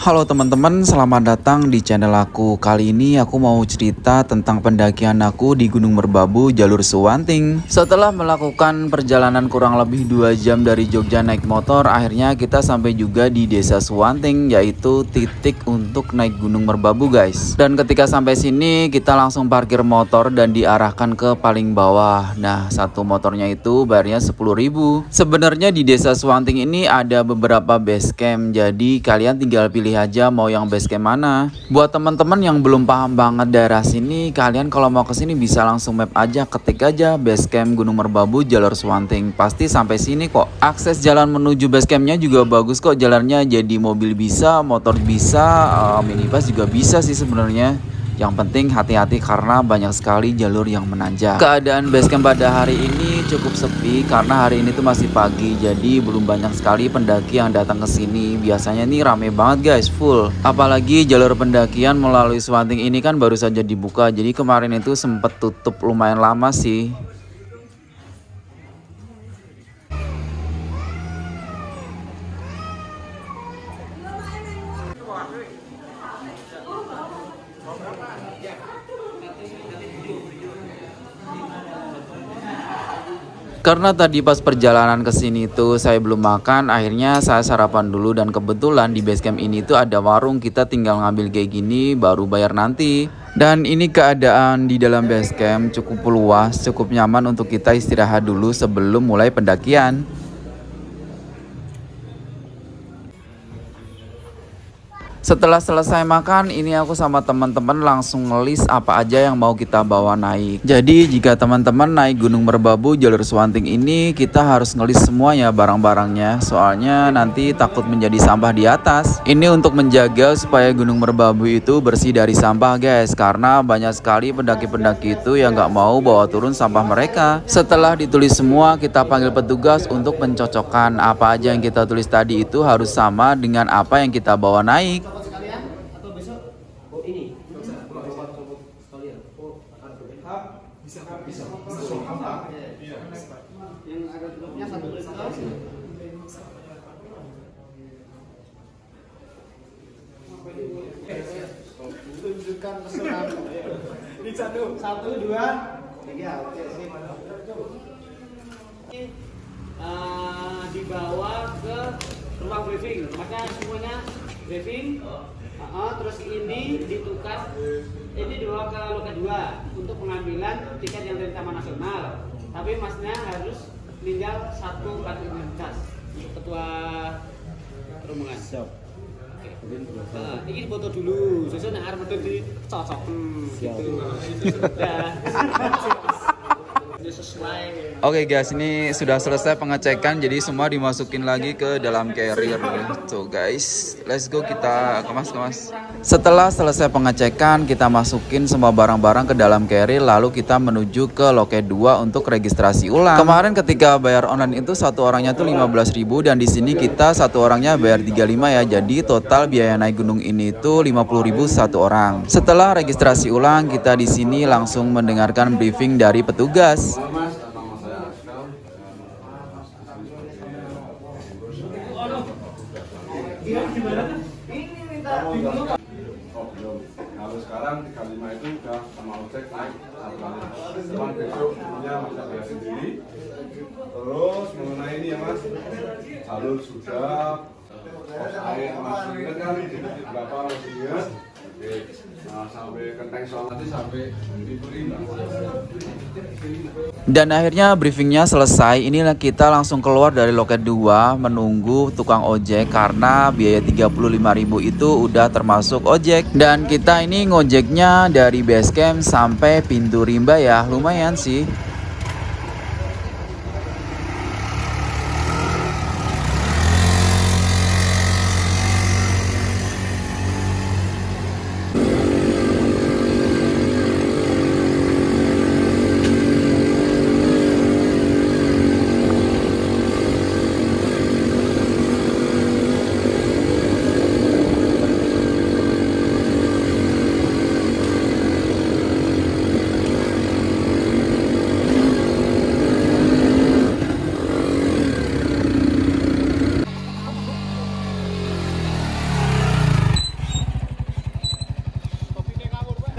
Halo teman-teman, selamat datang di channel aku. Kali ini aku mau cerita tentang pendakian aku di Gunung Merbabu jalur Suwanting. Setelah melakukan perjalanan kurang lebih 2 jam dari Jogja naik motor, akhirnya kita sampai juga di desa Suwanting, yaitu titik untuk naik Gunung Merbabu guys. Dan ketika sampai sini kita langsung parkir motor dan diarahkan ke paling bawah. Nah, satu motornya itu bayarnya 10.000. Sebenarnya di desa Suwanting ini ada beberapa base camp, jadi kalian tinggal pilih aja mau yang base camp mana. Buat teman-teman yang belum paham banget daerah sini, kalian kalau mau ke sini bisa langsung map aja, ketik aja base camp Gunung Merbabu jalur Suwanting, pasti sampai sini kok. Akses jalan menuju base campnya juga bagus kok jalannya, jadi mobil bisa, motor bisa, minibus juga bisa sih sebenarnya. Yang penting hati-hati karena banyak sekali jalur yang menanjak. Keadaan basecamp pada hari ini cukup sepi karena hari ini tuh masih pagi, jadi belum banyak sekali pendaki yang datang ke sini. Biasanya nih rame banget guys, full. Apalagi jalur pendakian melalui Suwanting ini kan baru saja dibuka, jadi kemarin itu sempet tutup lumayan lama sih. Karena tadi pas perjalanan ke sini tuh saya belum makan, akhirnya saya sarapan dulu dan kebetulan di basecamp ini tuh ada warung, kita tinggal ngambil kayak gini baru bayar nanti. Dan ini keadaan di dalam basecamp cukup luas, cukup nyaman untuk kita istirahat dulu sebelum mulai pendakian. Setelah selesai makan, ini aku sama teman-teman langsung ngelis apa aja yang mau kita bawa naik. Jadi jika teman-teman naik Gunung Merbabu jalur Suwanting ini, kita harus ngelis semuanya barang-barangnya, soalnya nanti takut menjadi sampah di atas. Ini untuk menjaga supaya Gunung Merbabu itu bersih dari sampah guys, karena banyak sekali pendaki-pendaki itu yang nggak mau bawa turun sampah mereka. Setelah ditulis semua, kita panggil petugas untuk mencocokkan apa aja yang kita tulis tadi itu harus sama dengan apa yang kita bawa naik. Yang ada tutupnya satu liter. Tunjukkan pesanan. Ini satu, dua, tiga. Oke, sip. Dibawa ke ruang briefing. Maka semuanya briefing. Terus ini ditukar. Ini dibawa ke loket 2 untuk pengambilan tiket yang dari Taman Nasional. Tapi masnya harus tinggal satu kartu identitas untuk ketua rombongan. Siap. Ini foto dulu. Sesuai dengan arah dicocok. Gitu. Oke guys, ini sudah selesai pengecekan, jadi semua dimasukin lagi ke dalam carrier. Tuh guys, let's go, kita kemas-kemas. Setelah selesai pengecekan, kita masukin semua barang-barang ke dalam carrier, lalu kita menuju ke loket 2 untuk registrasi ulang. Kemarin ketika bayar online itu satu orangnya tuh 15.000 dan di sini kita satu orangnya bayar 35 ya. Jadi total biaya naik gunung ini tuh 50.000 satu orang. Setelah registrasi ulang, kita di sini langsung mendengarkan briefing dari petugas. Kalau sekarang 35 itu udah sama ojek naik satu kali. Cuman besok punya bisa bayar sendiri. Terus mengenai ini ya mas, jalur sudah, air masih ingat kan berapa masih ingat? Nah, sampai Kenteng Soal nanti sampai Pintu Rimba. Dan akhirnya briefingnya selesai. Inilah kita langsung keluar dari loket 2 menunggu tukang ojek karena biaya 35.000 itu udah termasuk ojek. Dan kita ini ngojeknya dari basecamp sampai Pintu Rimba ya, lumayan sih.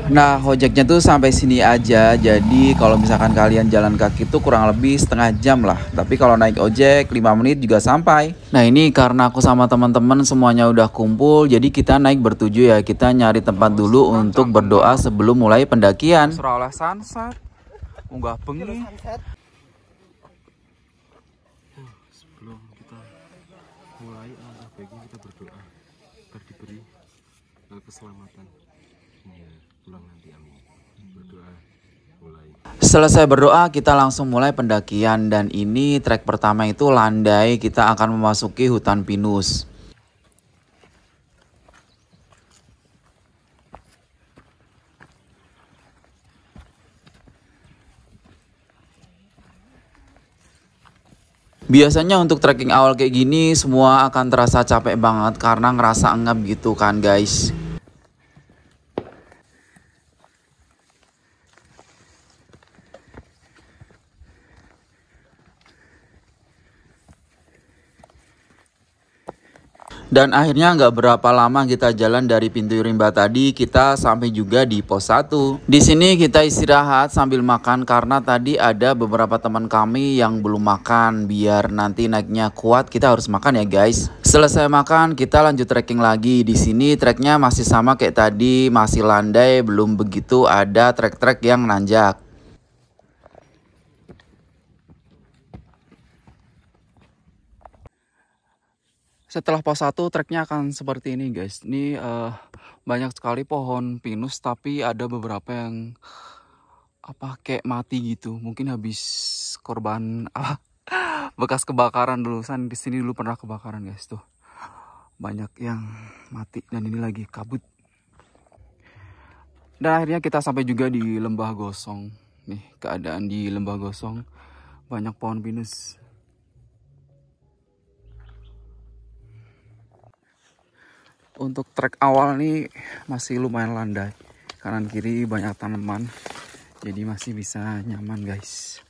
Nah, ojeknya tuh sampai sini aja. Jadi kalau misalkan kalian jalan kaki tuh kurang lebih setengah jam lah. Tapi kalau naik ojek 5 menit juga sampai. Nah, ini karena aku sama teman-teman semuanya udah kumpul, jadi kita naik bertujuh ya. Kita nyari tempat dulu untuk berdoa sebelum mulai pendakian. Surah oleh sunset. Unggah bengi. Sebelum kita mulai, alangkah baiknya kita berdoa agar diberi keselamatan pulang nanti, amin. Berdoa mulai. Selesai berdoa, kita langsung mulai pendakian. Dan ini trek pertama itu landai. Kita akan memasuki hutan pinus. Biasanya untuk trekking awal kayak gini semua akan terasa capek banget karena ngerasa engap gitu kan guys. Dan akhirnya nggak berapa lama kita jalan dari pintu rimba tadi, kita sampai juga di pos 1. Di sini kita istirahat sambil makan karena tadi ada beberapa teman kami yang belum makan. Biar nanti naiknya kuat, kita harus makan ya guys. Selesai makan, kita lanjut trekking lagi. Di sini treknya masih sama kayak tadi, masih landai, belum begitu ada trek-trek yang nanjak. Setelah pos 1 treknya akan seperti ini guys. Ini banyak sekali pohon pinus tapi ada beberapa yang kayak mati gitu. Mungkin habis korban bekas kebakaran dulu. Di sini dulu pernah kebakaran guys tuh. Banyak yang mati dan ini lagi kabut. Dan akhirnya kita sampai juga di lembah gosong. Nih keadaan di lembah gosong, banyak pohon pinus. Untuk trek awal nih masih lumayan landai, kanan kiri banyak tanaman, jadi masih bisa nyaman guys.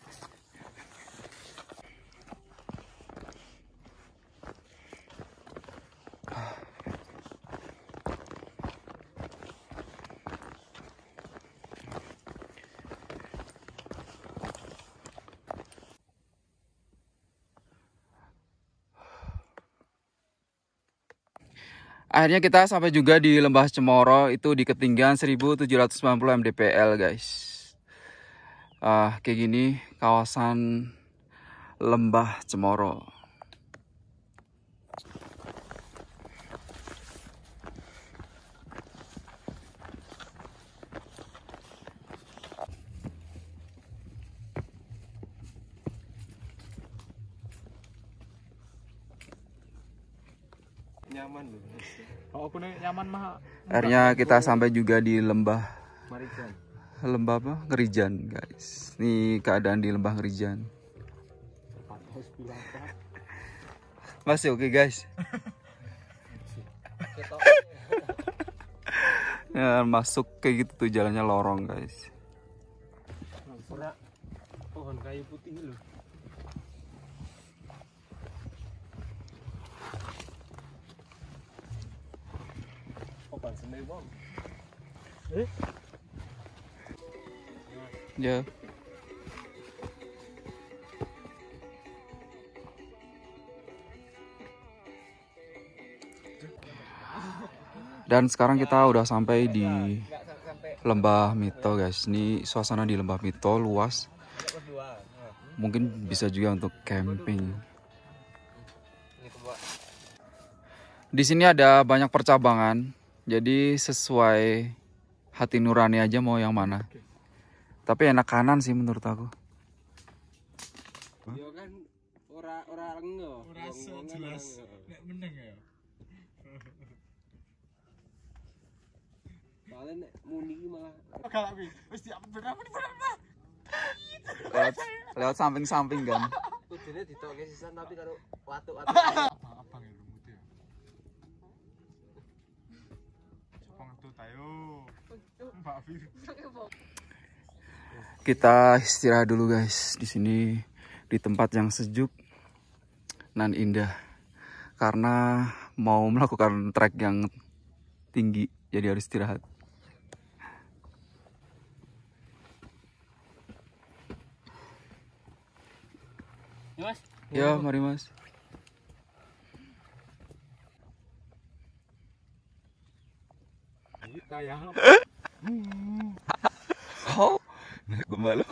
Akhirnya kita sampai juga di Lembah Cemoro, itu di ketinggian 1790 mdpl guys. Kayak gini kawasan Lembah Cemoro. Nyaman loh. Oh, aku nyaman mah. Akhirnya kita sampai juga di Lembah Marijan. Lembah apa? Ngerijan guys. Ini keadaan di Lembah Ngerijan. Masih oke guys. Ya, masuk kayak gitu tuh jalannya lorong guys. Pohon kayu putih loh. Ya. Dan sekarang kita udah sampai di Lembah Mito guys. Ini suasana di Lembah Mito luas. Mungkin bisa juga untuk camping. Di sini ada banyak percabangan. Jadi sesuai hati nurani aja mau yang mana. Tapi enak kanan sih menurut aku. Yo kan ora lengo. Ora jelas nek meneng ya. Soalnya nek muni malah galak wi. Wis diampun. Lewat samping-samping kan. Kudune ditokke sisan tapi karo watuk-watuk. Abang ya lumut ya. Jepang tuh tayo. Mbak Fir. Kita istirahat dulu guys di sini di tempat yang sejuk dan indah karena mau melakukan trek yang tinggi jadi harus istirahat. Ya, Mas. Ya, mari Mas. Oh, kembali.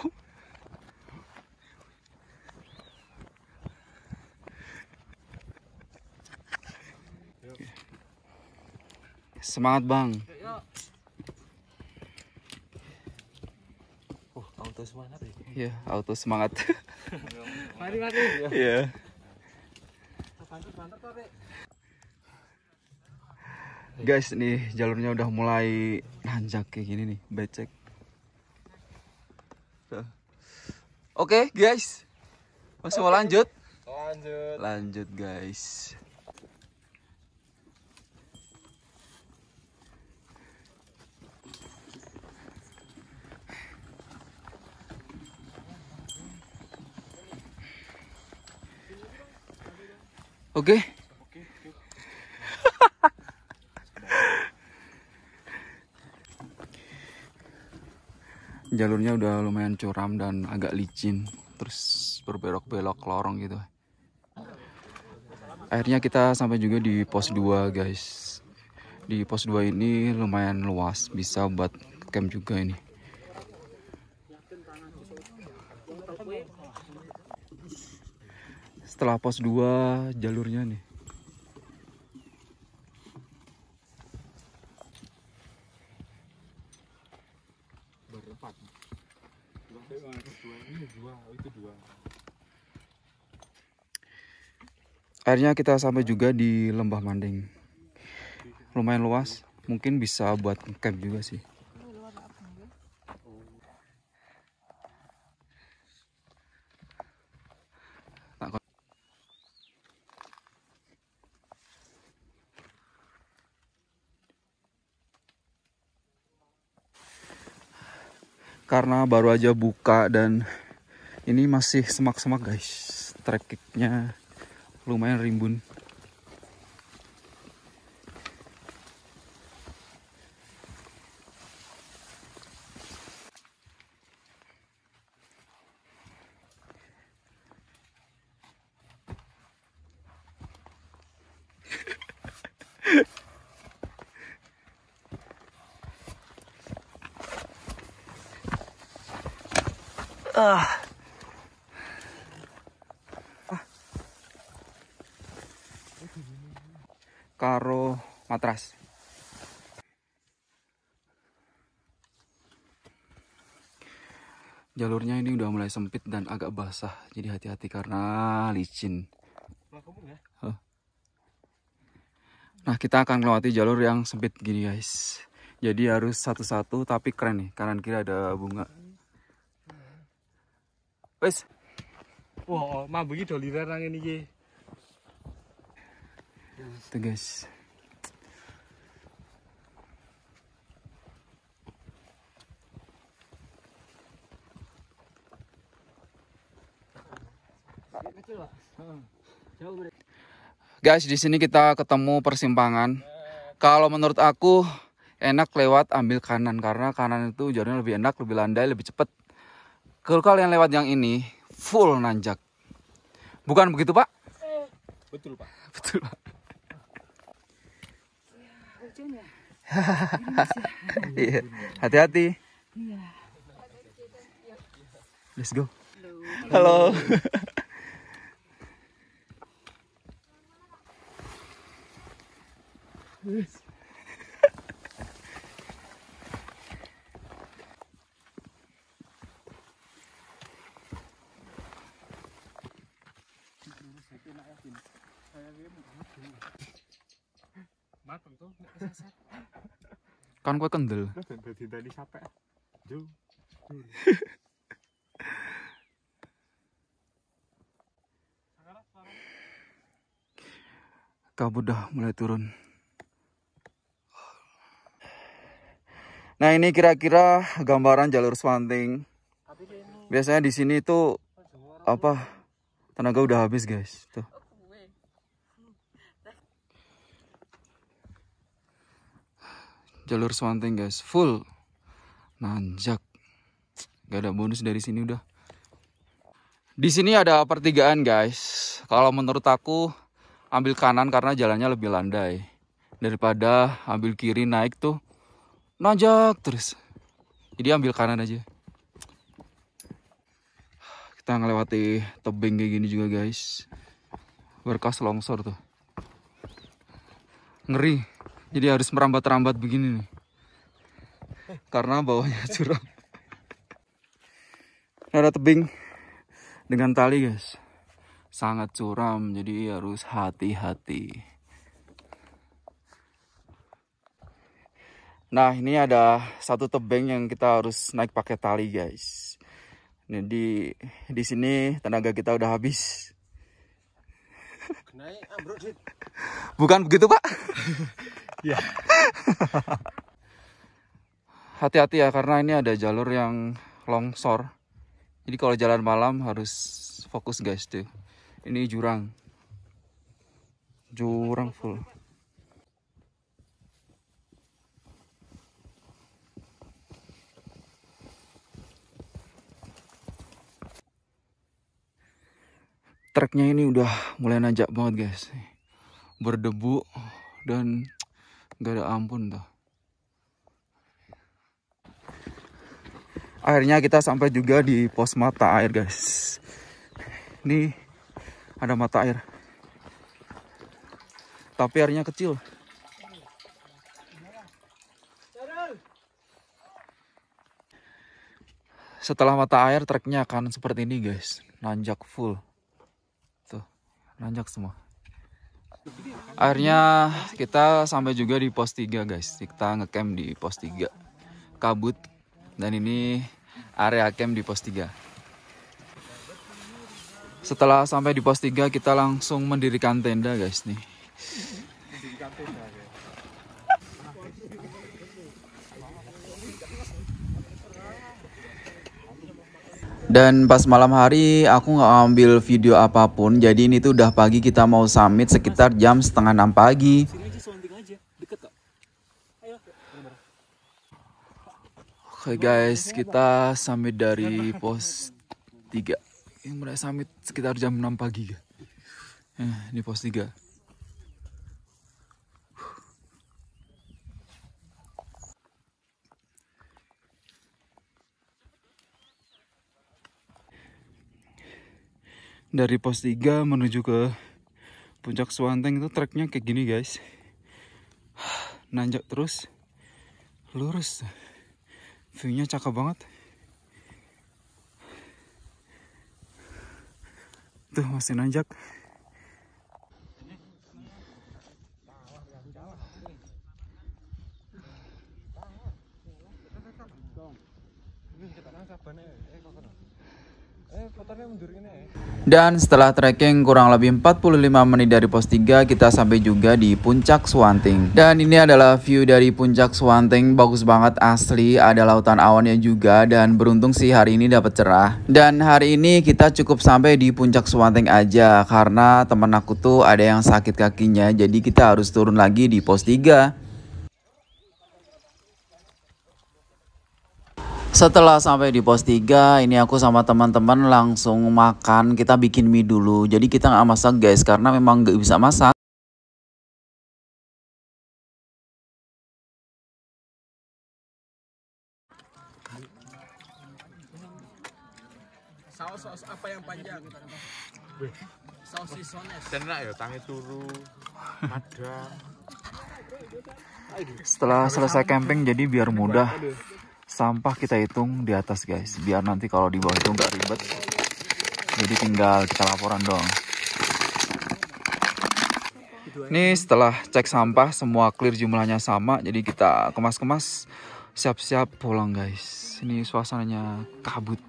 Semangat Bang. Auto semangat ya. Iya, auto semangat. Mari. Iya. Mantap, Pak. Guys, nih jalurnya udah mulai nanjak kayak gini nih, becek. Tuh. Oke, guys. Masih mau lanjut? Lanjut. Lanjut, guys. Oke. Jalurnya udah lumayan curam dan agak licin, terus berbelok-belok lorong gitu. Akhirnya kita sampai juga di pos 2, guys. Di pos 2 ini lumayan luas, bisa buat camp juga ini. Setelah pos 2 jalurnya nih. Berempat. Dua. Akhirnya kita sampai juga di Lembah Manding. Lumayan luas, mungkin bisa buat camp juga sih. Karena baru aja buka dan ini masih semak-semak, guys. Trekiknya lumayan rimbun. Karo matras. Jalurnya ini udah mulai sempit dan agak basah, jadi hati-hati karena licin. Nah, kita akan melewati jalur yang sempit gini, guys. Jadi harus satu-satu, tapi keren nih. Kanan kiri ada bunga. Wes. Wah, mabuk iki doliran nang ngene iki. Tuh, guys. Guys, di sini kita ketemu persimpangan. Kalau menurut aku enak lewat ambil kanan karena kanan itu jalurnya lebih enak, lebih landai, lebih cepat. Kalau kalian lewat yang ini full nanjak. Bukan begitu, Pak? Betul, Pak. Betul, Pak. Iya, hati-hati. Let's go. Halo. Mateng tuh. Kan kue kendel. Dadi tadi sampai. Jo. Kabut udah mulai turun. Nah, ini kira-kira gambaran jalur Swanting. Biasanya di sini tuh apa? Tenaga udah habis, guys. Tuh. Jalur Swanting, guys, full nanjak. Gak ada bonus dari sini udah. Di sini ada pertigaan guys. Kalau menurut aku ambil kanan karena jalannya lebih landai daripada ambil kiri naik tuh nanjak terus. Jadi ambil kanan aja. Kita ngelewati tebing kayak gini juga guys. Berkas longsor tuh. Ngeri. Jadi harus merambat-rambat begini nih. Karena bawahnya curam. Ada tebing dengan tali guys. Sangat curam, jadi harus hati-hati. Nah, ini ada satu tebing yang kita harus naik pakai tali guys. Ini di sini tenaga kita udah habis. Bukan begitu Pak? Ya. Hati-hati ya, karena ini ada jalur yang longsor. Jadi kalau jalan malam harus fokus guys tuh. Ini jurang. Jurang full. Treknya ini udah mulai nanjak banget guys. Berdebu dan gak ada ampun tuh. Akhirnya kita sampai juga di pos mata air guys. Ini ada mata air. Tapi airnya kecil. Setelah mata air treknya akan seperti ini guys. Nanjak full. Tuh, nanjak semua. Akhirnya kita sampai juga di pos 3 guys. Kita ngecamp di pos 3. Kabut. Dan ini area camp di pos 3. Setelah sampai di pos 3 kita langsung mendirikan tenda guys nih. Dan pas malam hari aku nggak ambil video apapun. Jadi ini tuh udah pagi, kita mau summit sekitar jam 5:30 pagi. Oke guys, kita summit dari pos 3. Yang mulai summit sekitar jam 6 pagi. Ini pos 3. Dari pos 3 menuju ke puncak Suwanteng itu treknya kayak gini guys. Nanjak terus, lurus. View-nya cakep banget. Tuh masih nanjak. Dan setelah trekking kurang lebih 45 menit dari pos 3, kita sampai juga di puncak Suwanteng. Dan ini adalah view dari puncak Suwanteng, bagus banget asli, ada lautan awannya juga, dan beruntung sih hari ini dapat cerah. Dan hari ini kita cukup sampai di puncak Suwanteng aja, karena temen aku tuh ada yang sakit kakinya, jadi kita harus turun lagi di pos 3. Setelah sampai di pos 3, ini aku sama teman-teman langsung makan. Kita bikin mie dulu. Jadi kita nggak masak guys, karena memang nggak bisa masak. Saus apa yang panjang? Saus isones. Tenak ya, tangi turu. Ada. Setelah selesai camping, jadi biar mudah, sampah kita hitung di atas guys, biar nanti kalau di bawah itu nggak ribet. Jadi tinggal kita laporan doang. Nih setelah cek sampah semua clear, jumlahnya sama, jadi kita kemas-kemas, siap-siap pulang guys. Ini suasananya kabut.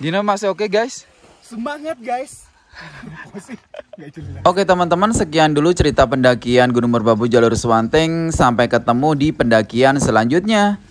Gina masih oke guys? Semangat guys. Oke teman-teman, sekian dulu cerita pendakian Gunung Merbabu jalur Suwanteng. Sampai ketemu di pendakian selanjutnya.